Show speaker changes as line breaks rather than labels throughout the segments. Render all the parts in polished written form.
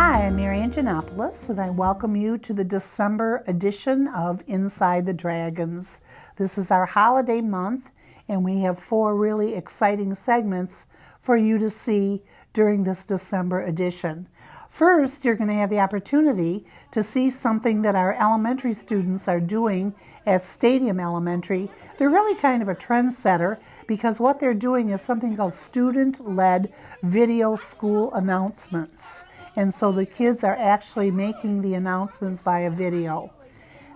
Hi, I'm Marion Ginopolis, and I welcome you to the December edition of Inside the Dragons. This is our holiday month, and we have 4 really exciting segments for you to see during this December edition. First, you're going to have the opportunity to see something that our elementary students are doing at Stadium Elementary. They're really kind of a trendsetter because what they're doing is something called student-led video school announcements. And so the kids are actually making the announcements via video.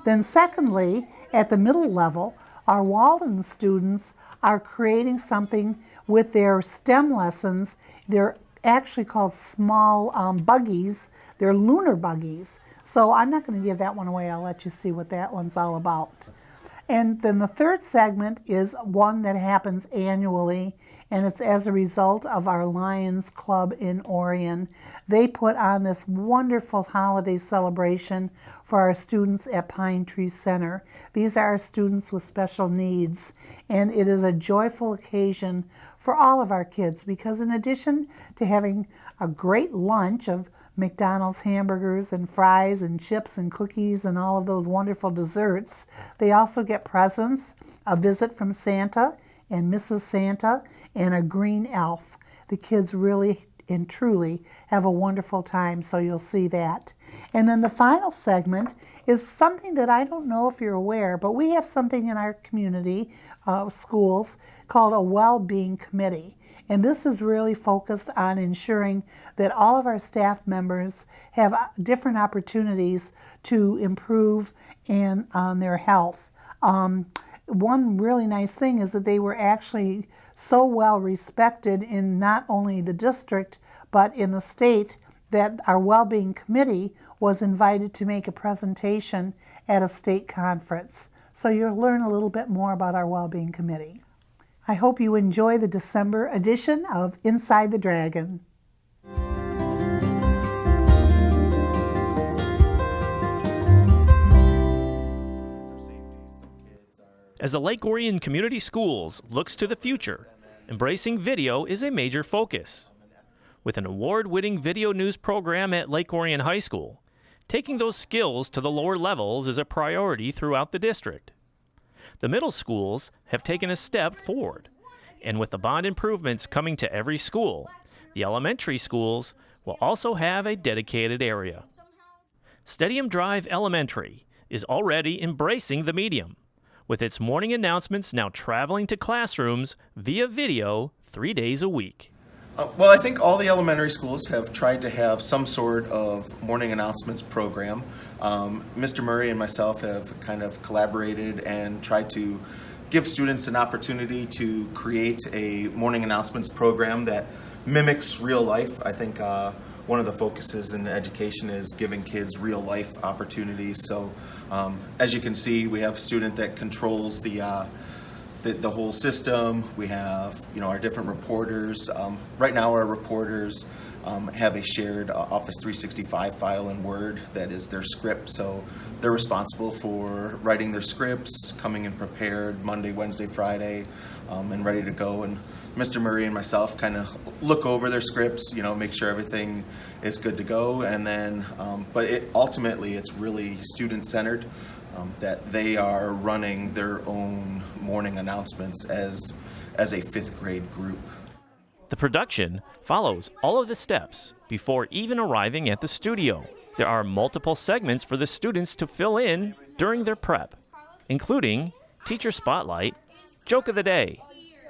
Then secondly, at the middle level, our Waldon students are creating something with their STEM lessons. They're actually called small buggies. They're lunar buggies. So I'm not going to give that one away. I'll let you see what that one's all about. And then the third segment is one that happens annually, and it's as a result of our Lions Club in Orion. They put on this wonderful holiday celebration for our students at Pine Tree Center. These are our students with special needs, and it is a joyful occasion for all of our kids because in addition to having a great lunch of McDonald's hamburgers and fries and chips and cookies and all of those wonderful desserts, they also get presents, a visit from Santa and Mrs. Santa, and a green elf. The kids really and truly have a wonderful time, so you'll see that. And then the final segment is something that I don't know if you're aware, but we have something in our community schools called a Wellbeing Committee. And this is really focused on ensuring that all of our staff members have different opportunities to improve on their health. One really nice thing is that they were actually so well respected in not only the district but in the state that our Wellbeing Committee was invited to make a presentation at a state conference. So you'll learn a little bit more about our Wellbeing Committee. I hope you enjoy the December edition of Inside the Dragon.
As the Lake Orion Community Schools looks to the future, embracing video is a major focus. With an award-winning video news program at Lake Orion High School, taking those skills to the lower levels is a priority throughout the district. The middle schools have taken a step forward, and with the bond improvements coming to every school, the elementary schools will also have a dedicated area. Stadium Drive Elementary is already embracing the medium, with its morning announcements now traveling to classrooms via video 3 days a week.
Well, I think all the elementary schools have tried to have some sort of morning announcements program. Mr. Murray and myself have kind of collaborated and tried to give students an opportunity to create a morning announcements program that mimics real life. I think one of the focuses in education is giving kids real life opportunities. So as you can see, we have a student that controls the whole system. We have, our different reporters. Right now, our reporters have a shared Office 365 file in Word that is their script. So they're responsible for writing their scripts, coming in prepared Monday, Wednesday, Friday, and ready to go. And Mr. Murray and myself kind of look over their scripts, make sure everything is good to go. And then, but ultimately, it's really student-centered. That they are running their own morning announcements as a 5th grade group.
The production follows all of the steps before even arriving at the studio. There are multiple segments for the students to fill in during their prep, including Teacher Spotlight, Joke of the Day,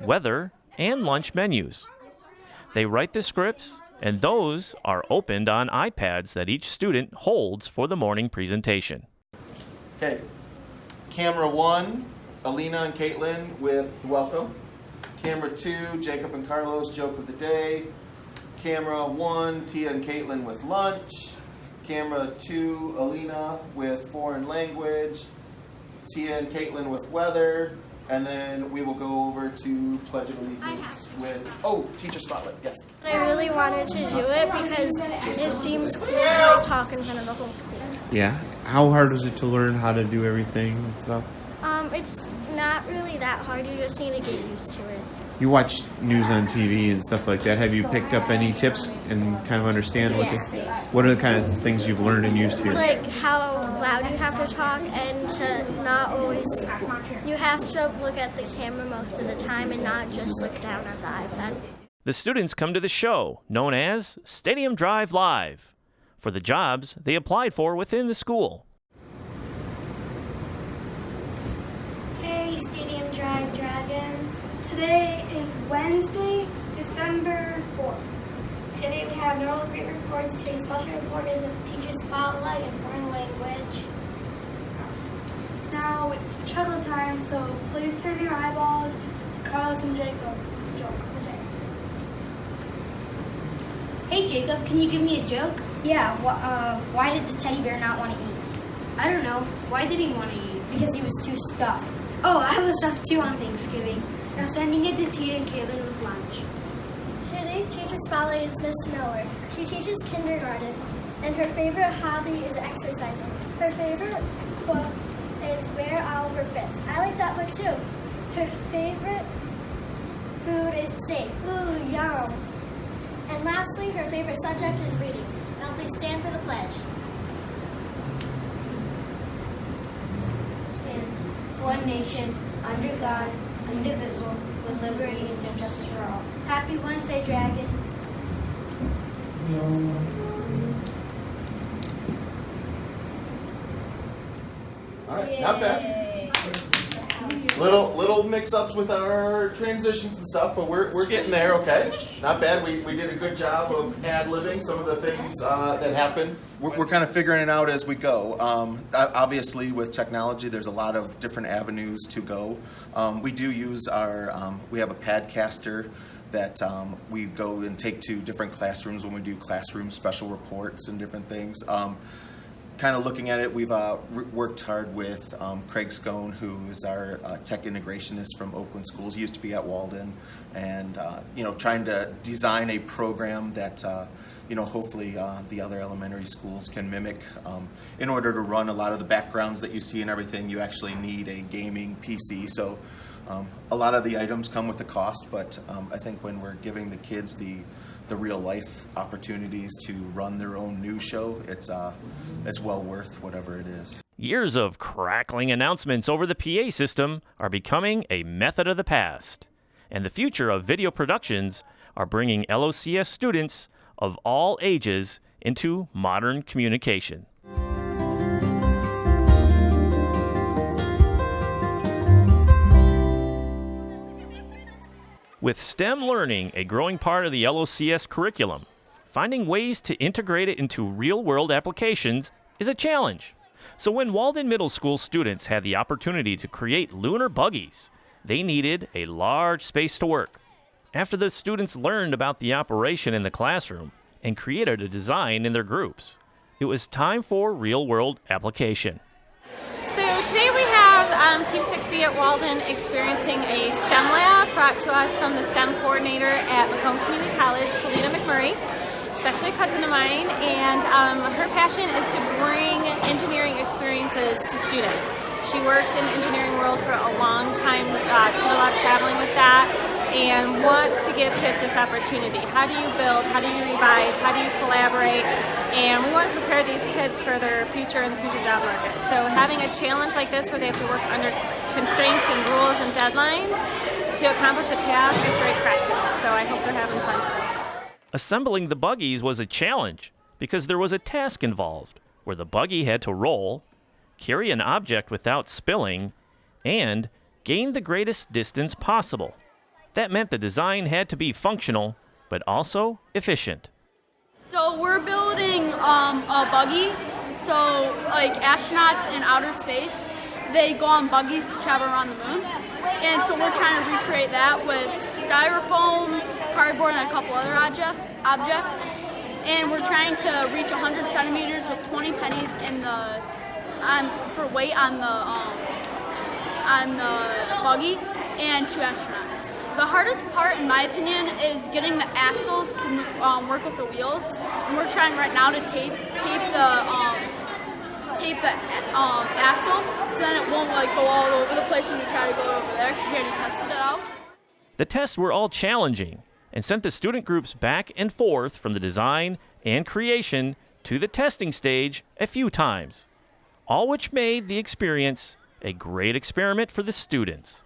Weather, and lunch menus. They write the scripts, and those are opened on iPads that each student holds for the morning presentation.
Okay, camera 1, Alina and Caitlin with welcome. Camera 2, Jacob and Carlos, joke of the day. Camera 1, Tia and Caitlin with lunch. Camera 2, Alina with foreign language. Tia and Caitlin with weather. And then we will go over to Pledge of Allegiance with, Teacher Spotlight, yes.
I really wanted to do it because it seems cool to talk in front of the whole school.
Yeah. How hard is it to learn how to do everything and stuff?
It's not really that hard. You just need to get used to it.
You watch news on TV and stuff like that. Have you picked up any tips and kind of understand what are the kind of things you've learned and used here?
Like how loud you have to talk and to not always, you have to look at the camera most of the time and not just look down at the iPad.
The students come to the show, known as Stadium Drive Live, for the jobs they applied for within the school.
Hey, Stadium Drive Dragons. Today is Wednesday, December 4th. Today we have normal great reports. Today's special report is with Teacher Spotlight and foreign language. Now it's chuckle time, so please turn your eyeballs to Carlos and Jacob.
Hey Jacob, can you give me a joke?
Yeah, why did the teddy bear not want to eat?
I don't know. Why did he want to eat?
Because he was too stuffed. Oh, I was stuffed too on Thanksgiving. Now sending it to Tia and Kaylin with lunch.
Today's Teacher Spotlight is Miss Miller. She teaches kindergarten, and her favorite hobby is exercising. Her favorite book is Where Oliver Fits. I like that book too. Her favorite food is steak. Ooh, yum. And lastly, her favorite subject is reading. Now please stand for the pledge.
Stands one nation, under God, indivisible, with liberty and justice for all. Happy Wednesday, Dragons.
All right, not bad. Little mix-ups with our transitions and stuff, but we're getting there. Okay, not bad. We did a good job of ad-libbing some of the things that happen. We're kind of figuring it out as we go. Obviously, with technology, there's a lot of different avenues to go. We do use we have a padcaster that we go and take to different classrooms when we do classroom special reports and different things. Kind of looking at it, we've worked hard with Craig Scone, who is our tech integrationist from Oakland Schools. He used to be at Waldon, and trying to design a program that hopefully the other elementary schools can mimic. In order to run a lot of the backgrounds that you see and everything, you actually need a gaming PC. So a lot of the items come with a cost, but I think when we're giving the kids the real life opportunities to run their own news show, it's well worth whatever it is.
Years of crackling announcements over the PA system are becoming a method of the past, and the future of video productions are bringing LOCS students of all ages into modern communication. With STEM learning a growing part of the LOCS curriculum, finding ways to integrate it into real-world applications is a challenge. So when Waldon Middle School students had the opportunity to create lunar buggies, they needed a large space to work. After the students learned about the operation in the classroom and created a design in their groups, it was time for real-world application.
So today we have Team 6B at Waldon experiencing a STEM lab brought to us from the STEM coordinator at Macomb Community College, Selena McMurray. She's actually a cousin of mine, and her passion is to bring engineering experiences to students. She worked in the engineering world for a long time, did a lot of traveling with that, and wants to give kids this opportunity. How do you build? How do you revise? How do you collaborate? And we want to prepare these kids for their future in the future job market. So having a challenge like this where they have to work under constraints and rules and deadlines to accomplish a task is great practice. So I hope they're having fun today.
Assembling the buggies was a challenge because there was a task involved where the buggy had to roll, carry an object without spilling, and gain the greatest distance possible. That meant the design had to be functional, but also efficient.
So we're building a buggy. So like astronauts in outer space, they go on buggies to travel around the moon. And so we're trying to recreate that with styrofoam, cardboard, and a couple other objects. And we're trying to reach 100 centimeters with 20 pennies for weight on the buggy and 2 astronauts. The hardest part, in my opinion, is getting the axles to work with the wheels. And we're trying right now to tape tape the axle so then it won't like go all over the place when we try to go over there because we already tested it out.
The tests were all challenging and sent the student groups back and forth from the design and creation to the testing stage a few times, all which made the experience a great experiment for the students.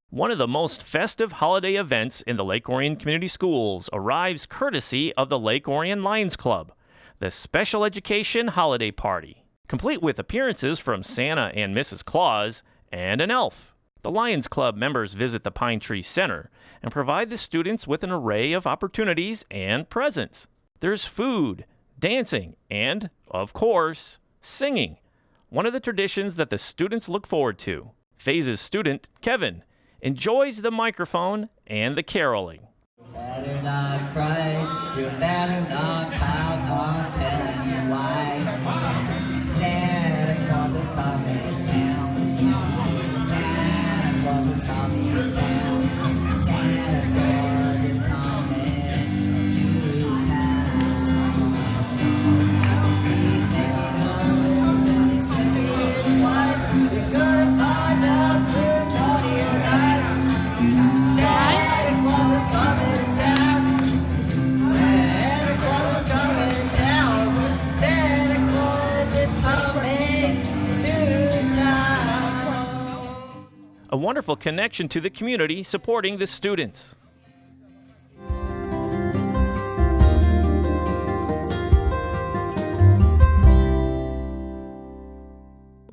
One of the most festive holiday events in the Lake Orion Community Schools arrives courtesy of the Lake Orion Lions Club, the Special Education Holiday Party, complete with appearances from Santa and Mrs. Claus and an elf. The Lions Club members visit the Pine Tree Center and provide the students with an array of opportunities and presents. There's food, dancing, and, of course, singing, one of the traditions that the students look forward to. Phase's student, Kevin, enjoys the microphone and the caroling.
Better not cry, you better not pout, I'm telling you why. Santa Claus is coming to town. Santa Claus is coming to town. Santa Claus is coming to town. He's making a list and he's checking it twice. He's gonna find out who's naughty or nice. Santa Claus is coming to town. Santa Claus is coming to town. Santa Claus is coming to town.
A wonderful connection to the community supporting the students.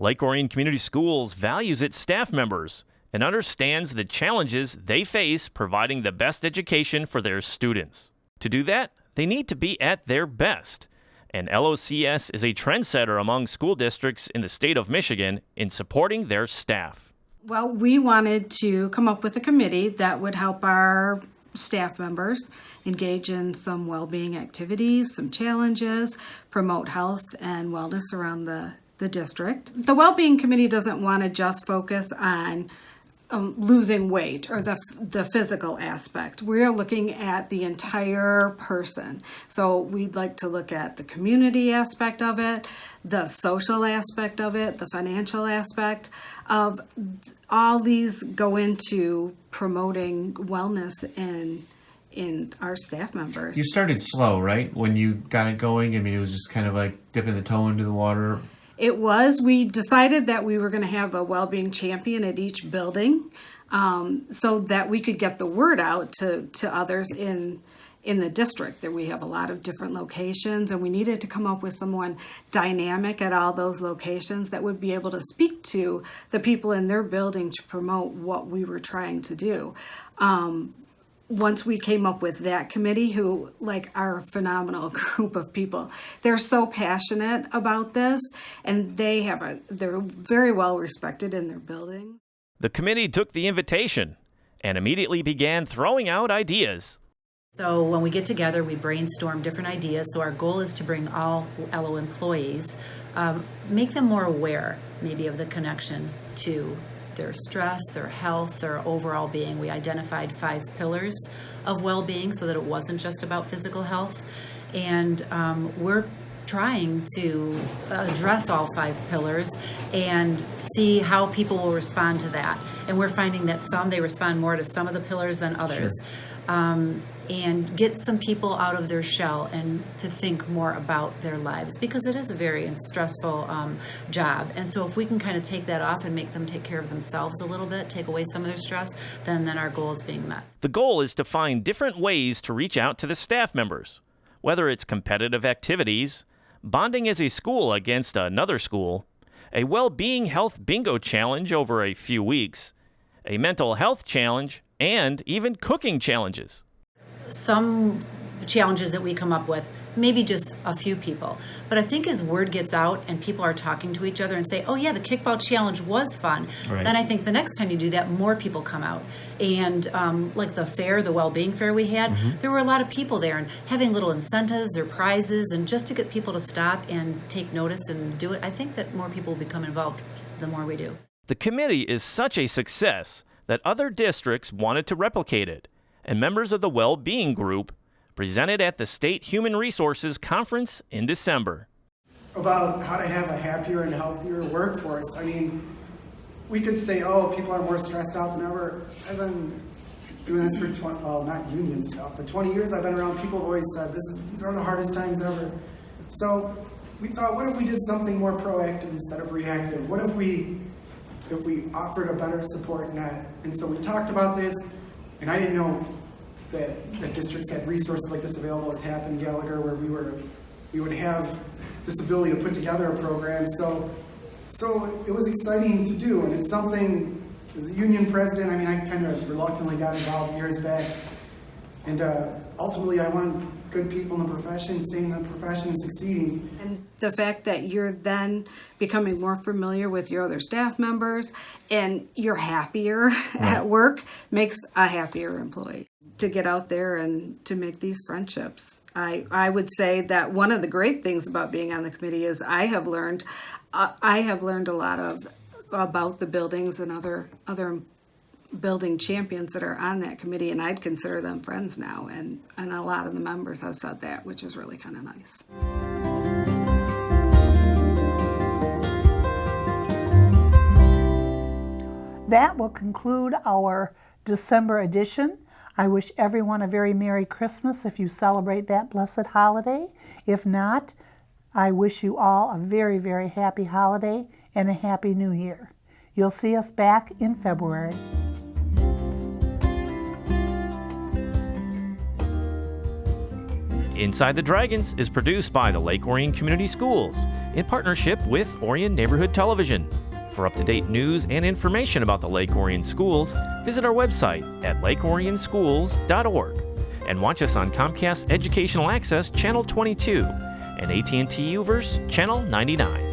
Lake Orion Community Schools values its staff members and understands the challenges they face providing the best education for their students. To do that, they need to be at their best, and LOCS is a trendsetter among school districts in the state of Michigan in supporting their staff.
Well, we wanted to come up with a committee that would help our staff members engage in some well-being activities, some challenges, promote health and wellness around the district. The Wellbeing Committee doesn't want to just focus on losing weight or the physical aspect. We're looking at the entire person. So we'd like to look at the community aspect of it, the social aspect of it, the financial aspect of all these go into promoting wellness in our staff members.
You started slow, right? When you got it going, I mean, it was just kind of like dipping the toe into the water.
It was. We decided that we were going to have a well-being champion at each building so that we could get the word out to others in the district. That we have a lot of different locations, and we needed to come up with someone dynamic at all those locations that would be able to speak to the people in their building to promote what we were trying to do. Once we came up with that committee, who are a phenomenal group of people, they're so passionate about this, and they're very well respected in their building.
The committee took the invitation and immediately began throwing out ideas.
So when we get together, we brainstorm different ideas. So our goal is to bring all LO employees, make them more aware maybe of the connection to their stress, their health, their overall being. We identified 5 pillars of well-being so that it wasn't just about physical health. And we're trying to address all 5 pillars and see how people will respond to that. And we're finding that they respond more to some of the pillars than others. Sure. And get some people out of their shell and to think more about their lives, because it is a very stressful job. And so if we can kind of take that off and make them take care of themselves a little bit, take away some of their stress, then our goal is being met.
The goal is to find different ways to reach out to the staff members, whether it's competitive activities, bonding as a school against another school, a well-being health bingo challenge over a few weeks, a mental health challenge, and even cooking challenges.
Some challenges that we come up with, maybe just a few people. But I think as word gets out and people are talking to each other and say, oh yeah, the kickball challenge was fun, right, then I think the next time you do that, more people come out. And like the fair, the Wellbeing fair we had, there were a lot of people there, and having little incentives or prizes, and just to get people to stop and take notice and do it, I think that more people will become involved the more we do.
The committee is such a success that other districts wanted to replicate it, and members of the Wellbeing group, presented at the State Human Resources Conference in December.
About how to have a happier and healthier workforce. I mean, we could say, oh, people are more stressed out than ever. I've been doing this for 20, well, not union stuff, but 20 years I've been around. People have always said, these are the hardest times ever. So we thought, what if we did something more proactive instead of reactive? What if we offered a better support net? And so we talked about this, and I didn't know that districts had resources like this available at TAP and Gallagher, where we would have this ability to put together a program. So it was exciting to do, and it's something, as a union president, I mean, I kind of reluctantly got involved years back, and ultimately I want good people in the profession, staying in the profession and succeeding.
And the fact that you're then becoming more familiar with your other staff members and you're happier at work makes a happier employee. To get out there and to make these friendships. I would say that one of the great things about being on the committee is I have learned a lot about the buildings and other building champions that are on that committee, and I'd consider them friends now, and a lot of the members have said that, which is really kind of nice.
That will conclude our December edition. I wish everyone a very Merry Christmas if you celebrate that blessed holiday. If not, I wish you all a very, very happy holiday and a happy new year. You'll see us back in February.
Inside the Dragons is produced by the Lake Orion Community Schools in partnership with Orion Neighborhood Television. For up-to-date news and information about the Lake Orion Schools, visit our website at lakeorionschools.org and watch us on Comcast Educational Access Channel 22 and AT&T UVerse Channel 99.